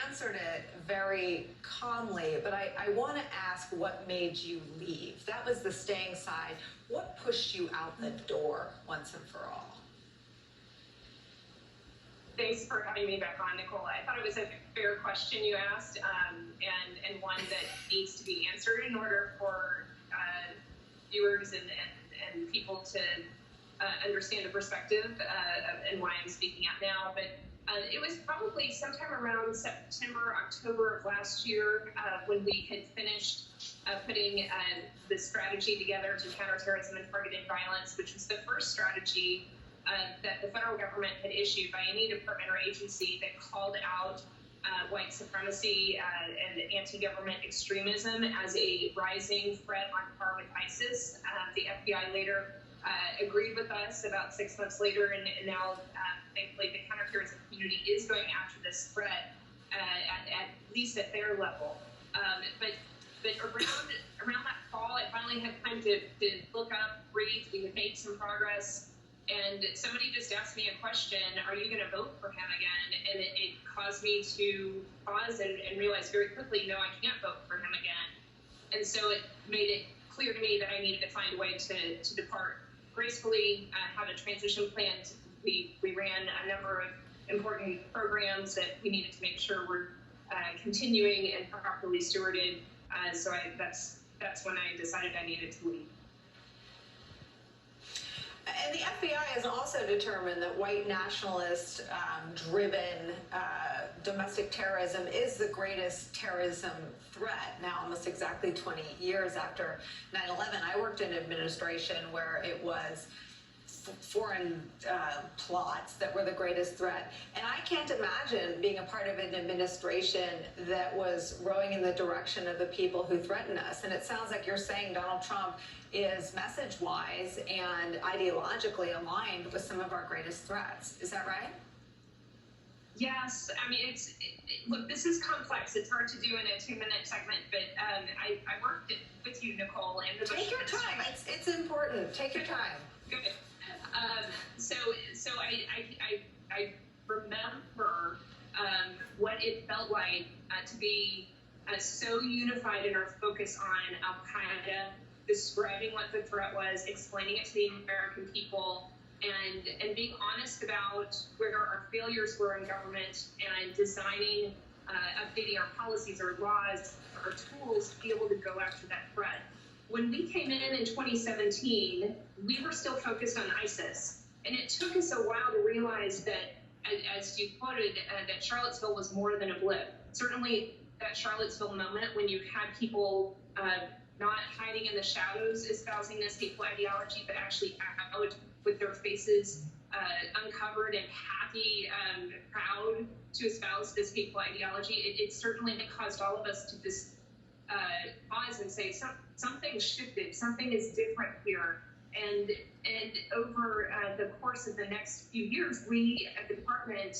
answered it very calmly, but I want to ask what made you leave? That was the staying side. What pushed you out the door once and for all? Thanks for having me back on, Nicole. I thought it was a fair question you asked, and one that needs to be answered in order for viewers and people to understand the perspective and why I'm speaking out now. But it was probably sometime around September, October of last year when we had finished putting the strategy together to counter terrorism and targeted violence, which was the first strategy that the federal government had issued by any department or agency that called out white supremacy and anti-government extremism as a rising threat on par with ISIS. The FBI later agreed with us about 6 months later, and now thankfully the counterterrorism community is going after this threat at least at their level. But around that fall, I finally had time to look up, breathe. We had made some progress. And somebody just asked me a question, are you going to vote for him again? And it caused me to pause and realize very quickly, no, I can't vote for him again. And so it made it clear to me that I needed to find a way to depart gracefully, have a transition plan. We ran a number of important programs that we needed to make sure were continuing and properly stewarded. So that's when I decided I needed to leave. And the FBI has also determined that white nationalist driven domestic terrorism is the greatest terrorism threat now, almost exactly 20 years after 9/11. I worked in administration where it was foreign plots that were the greatest threat. And I can't imagine being a part of an administration that was rowing in the direction of the people who threaten us. And it sounds like you're saying Donald Trump is message-wise and ideologically aligned with some of our greatest threats. Is that right? Yes. I mean, look, this is complex. It's hard to do in a 2-minute segment, but I worked with you, Nicole, and the Take your time. It's important. Take your time. Good. So I remember what it felt like to be so unified in our focus on Al-Qaeda, describing what the threat was, explaining it to the American people, and being honest about where our failures were in government and designing, updating our policies, our laws, our tools to be able to go after that threat. When we came in 2017, we were still focused on ISIS. And it took us a while to realize that, as you quoted, that Charlottesville was more than a blip. Certainly that Charlottesville moment when you had people not hiding in the shadows espousing this hateful ideology, but actually out with their faces uncovered and happy, proud to espouse this hateful ideology, it certainly caused all of us to just pause and say, something shifted, something is different here. And over the course of the next few years, we at the department,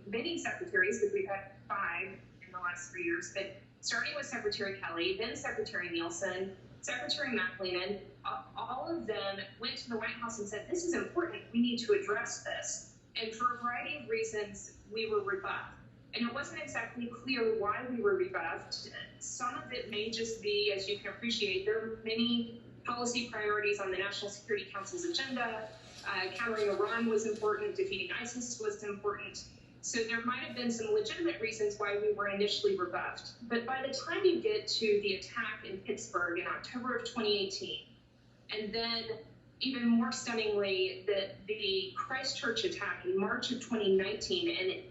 many secretaries, because we've had 5 in the last 3 years, but starting with Secretary Kelly, then Secretary Nielsen, Secretary McLean, all of them went to the White House and said, this is important, we need to address this. And for a variety of reasons, we were rebuffed. And it wasn't exactly clear why we were rebuffed. Some of it may just be, as you can appreciate, there are many policy priorities on the National Security Council's agenda. Countering Iran was important, defeating ISIS was important. So there might have been some legitimate reasons why we were initially rebuffed. But by the time you get to the attack in Pittsburgh in October of 2018, and then even more stunningly, the Christchurch attack in March of 2019, and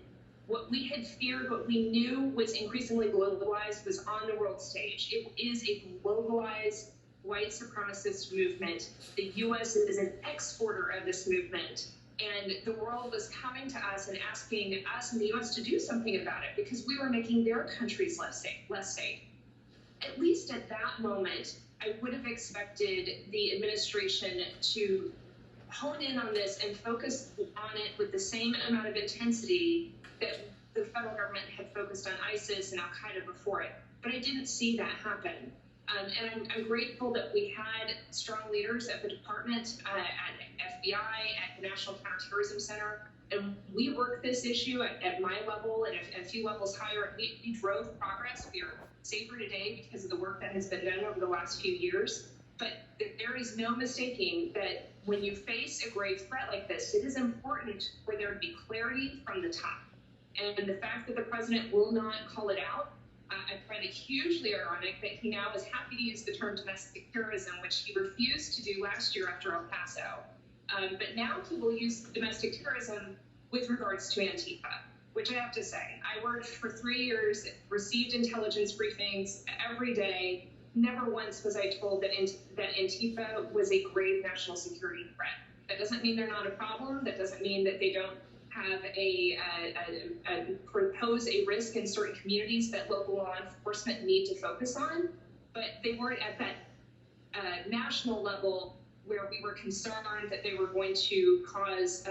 what we had feared, what we knew was increasingly globalized, was on the world stage. It is a globalized white supremacist movement. The U.S. is an exporter of this movement. And the world was coming to us and asking us in the U.S. to do something about it because we were making their countries less safe. At least at that moment, I would have expected the administration to hone in on this and focus on it with the same amount of intensity that the federal government had focused on ISIS and Al-Qaeda before it. But I didn't see that happen. And I'm grateful that we had strong leaders at the department, at FBI, at the National Counterterrorism Center, and we worked this issue at my level and a few levels higher. We drove progress. We are safer today because of the work that has been done over the last few years. But there is no mistaking that when you face a grave threat like this, it is important for there to be clarity from the top. And the fact that the president will not call it out, I find it hugely ironic that he now is happy to use the term domestic terrorism, which he refused to do last year after El Paso. But now he will use domestic terrorism with regards to Antifa, which I have to say, I worked for 3 years, received intelligence briefings every day. Never once was I told that Antifa was a grave national security threat. That doesn't mean they're not a problem. That doesn't mean that they don't have pose a risk in certain communities that local law enforcement need to focus on. But they weren't at that national level where we were concerned that they were going to cause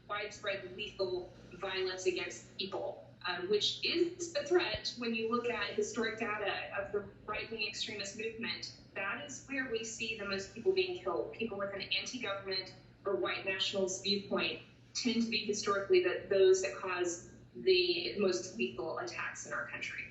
widespread lethal violence against people, which is a threat when you look at historic data of the right-wing extremist movement. That is where we see the most people being killed. People with an anti-government or white nationalist viewpoint tend to be historically those that cause the most lethal attacks in our country.